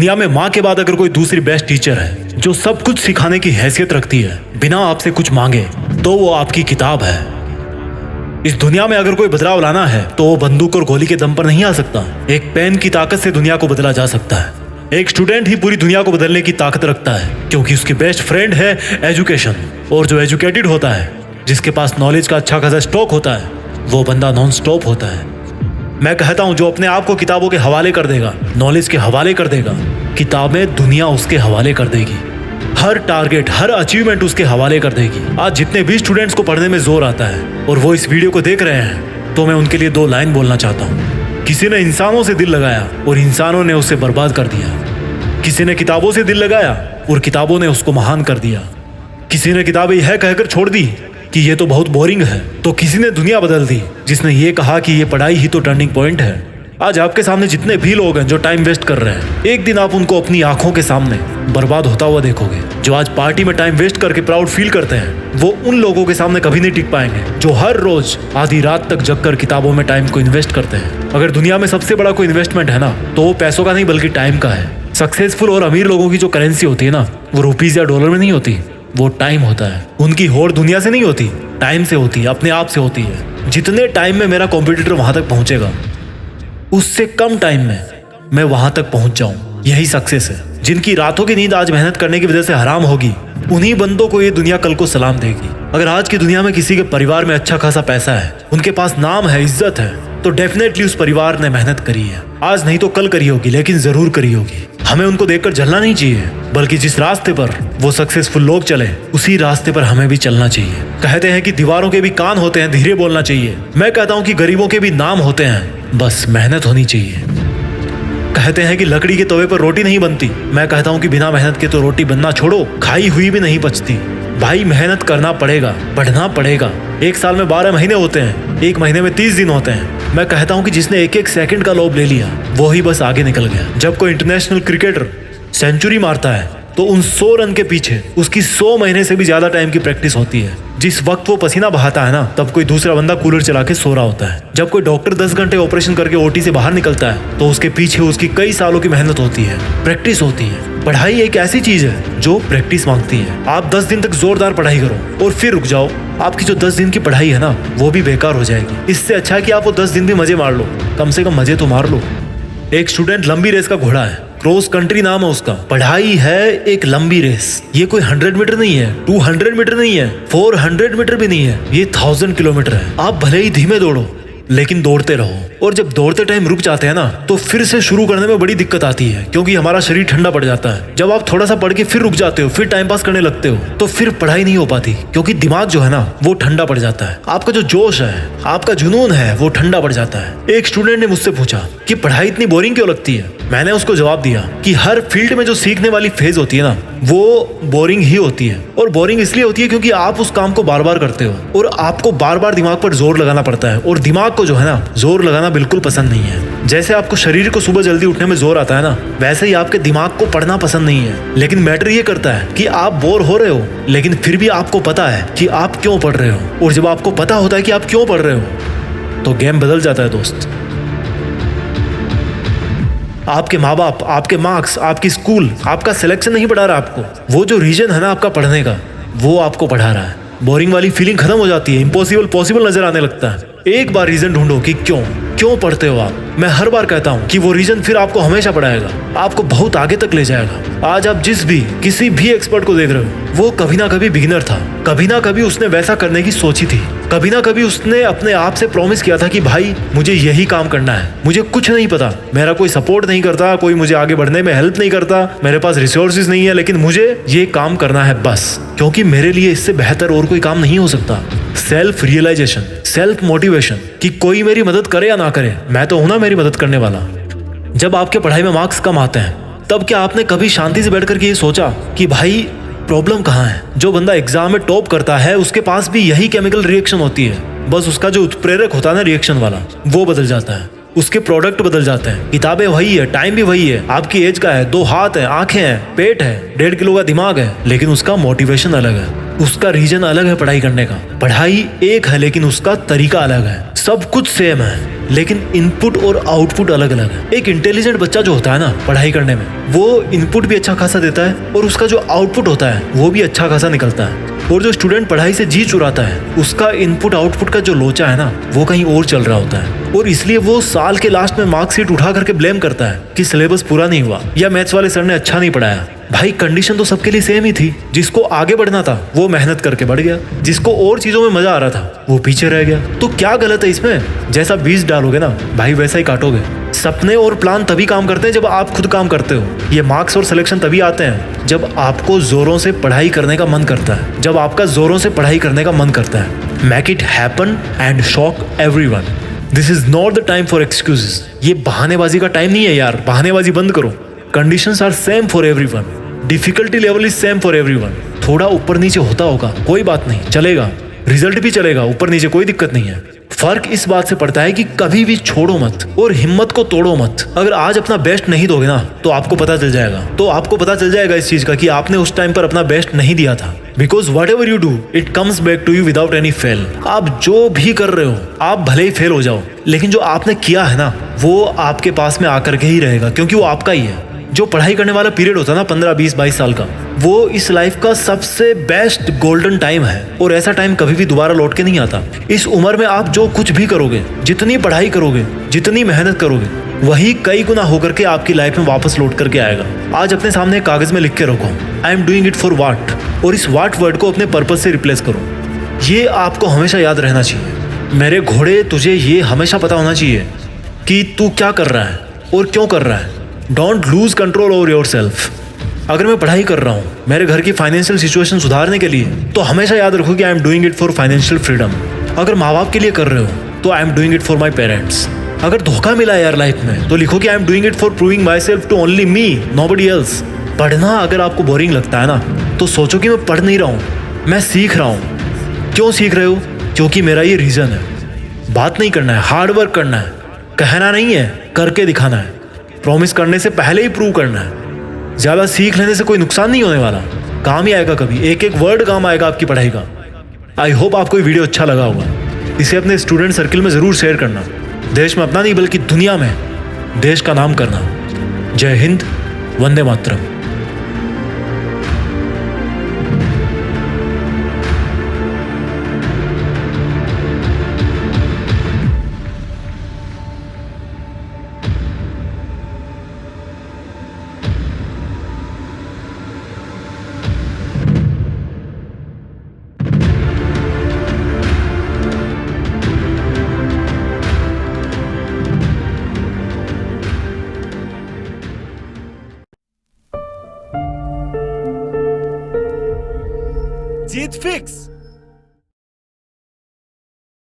दुनिया में माँ के बाद अगर कोई दूसरी बेस्ट टीचर है जो सब कुछ सिखाने की हैसियत रखती है बिना आपसे कुछ मांगे, तो वो आपकी किताब है। इस दुनिया में अगर कोई बदलाव लाना है तो वो बंदूक और गोली के दम पर नहीं आ सकता। एक पेन की ताकत से दुनिया को बदला जा सकता है। एक स्टूडेंट ही पूरी दुनिया को बदलने की ताकत रखता है, क्योंकि उसकी बेस्ट फ्रेंड है एजुकेशन। और जो एजुकेटेड होता है, जिसके पास नॉलेज का अच्छा खासा स्टॉक होता है, वो बंदा नॉन स्टॉप होता है। मैं कहता हूं, जो अपने आप को किताबों के हवाले कर देगा, नॉलेज के हवाले कर देगा, किताबें दुनिया उसके हवाले कर देगी। हर टारगेट, हर अचीवमेंट उसके हवाले कर देगी। आज जितने भी स्टूडेंट्स को पढ़ने में जोर आता है और वो इस वीडियो को देख रहे हैं, तो मैं उनके लिए 2 लाइन बोलना चाहता हूँ। किसी ने इंसानों से दिल लगाया और इंसानों ने उसे बर्बाद कर दिया। किसी ने किताबों से दिल लगाया और किताबों ने उसको महान कर दिया। किसी ने किताबें यह कहकर छोड़ दी कि ये तो बहुत बोरिंग है, तो किसी ने दुनिया बदल दी जिसने ये कहा कि ये पढ़ाई ही तो टर्निंग पॉइंट है। आज आपके सामने जितने भी लोग हैं जो टाइम वेस्ट कर रहे हैं, एक दिन आप उनको अपनी आंखों के सामने बर्बाद होता हुआ देखोगे। जो आज पार्टी में टाइम वेस्ट करके प्राउड फील करते हैं, वो उन लोगों के सामने कभी नहीं टिक पाएंगे जो हर रोज आधी रात तक जगकर किताबों में टाइम को इन्वेस्ट करते हैं। अगर दुनिया में सबसे बड़ा कोई इन्वेस्टमेंट है ना, तो वो पैसों का नहीं बल्कि टाइम का है। सक्सेसफुल और अमीर लोगों की जो करेंसी होती है ना, वो रुपीज या डॉलर में नहीं होती, वो टाइम होता है। उनकी होड़ दुनिया से नहीं होती, टाइम से होती है, अपने आप से होती है। जितने टाइम में मेरा कॉम्पिटिटर वहां तक पहुंचेगा, उससे कम टाइम में मैं वहां तक पहुंच जाऊं, यही सक्सेस है। जिनकी रातों की नींद आज मेहनत करने की वजह से हराम होगी, उन्हीं बंदों को ये दुनिया कल को सलाम देगी। अगर आज की दुनिया में किसी के परिवार में अच्छा खासा पैसा है, उनके पास नाम है, इज्जत है, तो डेफिनेटली उस परिवार ने मेहनत करी है। आज नहीं तो कल करी होगी, लेकिन जरूर करी होगी। हमें उनको देखकर जलना नहीं चाहिए, बल्कि जिस रास्ते पर वो सक्सेसफुल लोग चले, उसी रास्ते पर हमें भी चलना चाहिए। कहते हैं कि दीवारों के भी कान होते हैं, धीरे बोलना चाहिए। मैं कहता हूँ कि गरीबों के भी नाम होते हैं, बस मेहनत होनी चाहिए। कहते हैं कि लकड़ी के तवे पर रोटी नहीं बनती। मैं कहता हूँ कि बिना मेहनत के तो रोटी बनना छोड़ो, खाई हुई भी नहीं पचती। भाई मेहनत करना पड़ेगा, बढ़ना पड़ेगा। एक साल में 12 महीने होते हैं, एक महीने में 30 दिन होते हैं। मैं कहता हूँ कि जिसने एक एक सेकंड का लोभ ले लिया, वो ही बस आगे निकल गया। जब कोई इंटरनेशनल क्रिकेटर सेंचुरी मारता है, तो उन 100 रन के पीछे उसकी 100 महीने से भी ज्यादा टाइम की प्रैक्टिस होती है। जिस वक्त वो पसीना बहाता है ना, तब कोई दूसरा बंदा कूलर चला के सो रहा होता है। जब कोई डॉक्टर 10 घंटे ऑपरेशन करके ओटी से बाहर निकलता है, तो उसके पीछे उसकी कई सालों की मेहनत होती है, प्रैक्टिस होती है। पढ़ाई एक ऐसी चीज है जो प्रैक्टिस मांगती है। आप 10 दिन तक जोरदार पढ़ाई करो और फिर रुक जाओ, आपकी जो 10 दिन की पढ़ाई है ना, वो भी बेकार हो जाएगी। इससे अच्छा है कि आप वो 10 दिन भी मजे मार लो, कम से कम मजे तो मार लो। एक स्टूडेंट लंबी रेस का घोड़ा है, क्रॉस कंट्री नाम है उसका। पढ़ाई है एक लंबी रेस। ये कोई 100 मीटर नहीं है, 200 मीटर नहीं है, 400 मीटर भी नहीं है, ये 1000 किलोमीटर है। आप भले ही धीमे दौड़ो, लेकिन दौड़ते रहो। और जब दौड़ते टाइम रुक जाते हैं ना, तो फिर से शुरू करने में बड़ी दिक्कत आती है, क्योंकि हमारा शरीर ठंडा पड़ जाता है। जब आप थोड़ा सा पढ़ के फिर रुक जाते हो, फिर टाइम पास करने लगते हो, तो फिर पढ़ाई नहीं हो पाती, क्योंकि दिमाग जो है ना, वो ठंडा पड़ जाता है। आपका जो जोश है, आपका जुनून है, वो ठंडा पड़ जाता है। एक स्टूडेंट ने मुझसे पूछा कि पढ़ाई इतनी बोरिंग क्यों लगती है। मैंने उसको जवाब दिया कि हर फील्ड में जो सीखने वाली फेज होती है ना, वो बोरिंग ही होती है। और बोरिंग इसलिए होती है क्योंकि आप उस काम को बार बार करते हो और आपको बार बार दिमाग पर जोर लगाना पड़ता है। और दिमाग को जो है ना, जोर लगाना बिल्कुल पसंद नहीं है। जैसे आपको शरीर को सुबह जल्दी उठने में जोर आता है ना, वैसे ही आपके दिमाग को पढ़ना पसंद नहीं है। लेकिन मैटर ये करता है कि आप बोर हो रहे हो, लेकिन फिर भी आपको पता है कि आप क्यों पढ़ रहे हो। और जब आपको पता होता है कि आप क्यों पढ़ रहे हो, तो गेम बदल जाता है दोस्त। आपके माँ बाप, आपके मार्क्स, आपकी स्कूल, आपका सिलेक्शन नहीं पढ़ा रहा आपको। वो जो रीजन है ना आपका पढ़ने का, वो आपको पढ़ा रहा है। बोरिंग वाली फीलिंग खत्म हो जाती है, इम्पॉसिबल पॉसिबल नजर आने लगता है। एक बार रीजन ढूंढो कि क्यों पढ़ते हो आप। मैं हर बार कहता हूँ कि वो रीजन फिर आपको हमेशा पढ़ाएगा, आपको बहुत आगे तक ले जाएगा। आज आप किसी भी एक्सपर्ट को देख रहे हो, वो कभी ना कभी बिगिनर था, कभी ना कभी उसने वैसा करने की सोची थी, कभी ना कभी उसने अपने आप से प्रॉमिस किया था कि भाई मुझे यही काम करना है, मुझे कुछ नहीं पता, मेरा कोई सपोर्ट नहीं करता, कोई मुझे आगे बढ़ने में हेल्प नहीं करता, मेरे पास रिसोर्सेज नहीं है, लेकिन मुझे ये काम करना है बस, क्योंकि मेरे लिए इससे बेहतर और कोई काम नहीं हो सकता। सेल्फ रियलाइजेशन, सेल्फ मोटिवेशन कि कोई मेरी मदद करे या ना करे, मैं तो हूं ना मेरी मदद करने वाला। जब आपके पढ़ाई में मार्क्स कम आते हैं, तब क्या आपने कभी शांति से बैठकर के ये सोचा कि भाई प्रॉब्लम कहाँ है। जो बंदा एग्जाम में टॉप करता है उसके पास भी यही केमिकल रिएक्शन होती है, बस उसका जो उत्प्रेरक होता है ना रिएक्शन वाला, वो बदल जाता है, उसके प्रोडक्ट बदल जाते हैं। किताबें वही है, टाइम भी वही है, आपकी एज का है, 2 हाथ है, आंखें हैं, पेट है, 1.5 किलो का दिमाग है, लेकिन उसका मोटिवेशन अलग है, उसका रीजन अलग है पढ़ाई करने का। पढ़ाई एक है लेकिन उसका तरीका अलग है। सब कुछ सेम है, लेकिन इनपुट और आउटपुट अलग अलग है। एक इंटेलिजेंट बच्चा जो होता है ना पढ़ाई करने में, वो इनपुट भी अच्छा खासा देता है और उसका जो आउटपुट होता है वो भी अच्छा खासा निकलता है। और जो स्टूडेंट पढ़ाई से जी चुराता है, उसका इनपुट आउटपुट का जो लोचा है ना वो कहीं और चल रहा होता है, और इसलिए वो साल के लास्ट में मार्कशीट उठा करके ब्लेम करता है कि सिलेबस पूरा नहीं हुआ या मैथ्स वाले सर ने अच्छा नहीं पढ़ाया। भाई कंडीशन तो सबके लिए सेम ही थी। जिसको आगे बढ़ना था वो मेहनत करके बढ़ गया, जिसको और चीजों में मजा आ रहा था वो पीछे रह गया। तो क्या गलत है इसमें? जैसा बीज डालोगे ना भाई वैसा ही काटोगे। सपने और प्लान तभी काम करते हैं जब आप खुद काम करते हो। ये मार्क्स और सिलेक्शन तभी आते हैं जब आपको जोरों से पढ़ाई करने का मन करता है, जब आपका जोरों से पढ़ाई करने का मन करता है। Make it happen and shock everyone. This is not the time for excuses. ये बहानेबाजी का टाइम नहीं है यार, बहानेबाजी बंद करो। Conditions are same for everyone, difficulty level is same for everyone. थोड़ा ऊपर नीचे होता होगा, कोई बात नहीं, चलेगा। रिजल्ट भी चलेगा, ऊपर नीचे कोई दिक्कत नहीं है। फर्क इस बात से पड़ता है कि कभी भी छोड़ो मत और हिम्मत को तोड़ो मत। अगर आज अपना बेस्ट नहीं दोगे ना तो आपको पता चल जाएगा, इस चीज का कि आपने उस टाइम पर अपना बेस्ट नहीं दिया था। Because whatever you do it comes back to you without any fail. आप जो भी कर रहे हो, आप भले ही फेल हो जाओ, लेकिन जो आपने किया है ना वो आपके पास में आकर के ही रहेगा, क्योंकि वो आपका ही है। जो पढ़ाई करने वाला पीरियड होता है ना 15, 20, 22 साल का, वो इस लाइफ का सबसे बेस्ट गोल्डन टाइम है, और ऐसा टाइम कभी भी दोबारा लौट के नहीं आता। इस उम्र में आप जो कुछ भी करोगे, जितनी पढ़ाई करोगे, जितनी मेहनत करोगे, वही कई गुना होकर के आपकी लाइफ में वापस लौट करके आएगा। आज अपने सामने एक कागज में लिख के रखो, आई एम डूइंग इट फॉर वाट, और इस वाट वर्ड को अपने पर्पज से रिप्लेस करो। ये आपको हमेशा याद रहना चाहिए। मेरे घोड़े, तुझे ये हमेशा पता होना चाहिए कि तू क्या कर रहा है और क्यों कर रहा है। Don't lose control over your self. अगर मैं पढ़ाई कर रहा हूँ मेरे घर की फाइनेंशियल सिचुएशन सुधारने के लिए, तो हमेशा याद रखो कि I am doing it for financial freedom. अगर माँ बाप के लिए कर रहे हो तो I am doing it for my parents. अगर धोखा मिला यार लाइफ में तो लिखो कि I am doing it for proving myself to only me, nobody else. पढ़ना अगर आपको बोरिंग लगता है ना तो सोचो कि मैं पढ़ नहीं रहा हूँ, मैं सीख रहा हूँ। क्यों सीख रहे हो? क्योंकि मेरा ये रीजन है। बात नहीं करना है, हार्ड वर्क करना है, कहना नहीं है, करके दिखाना है। प्रॉमिस करने से पहले ही प्रूव करना है। ज्यादा सीख लेने से कोई नुकसान नहीं होने वाला, काम ही आएगा कभी, एक एक वर्ड काम आएगा आपकी पढ़ाई का। आई होप आपको ये वीडियो अच्छा लगा होगा। इसे अपने स्टूडेंट सर्किल में जरूर शेयर करना। देश में अपना नहीं बल्कि दुनिया में देश का नाम करना। जय हिंद, वंदे मातरम। जीत फिक्स।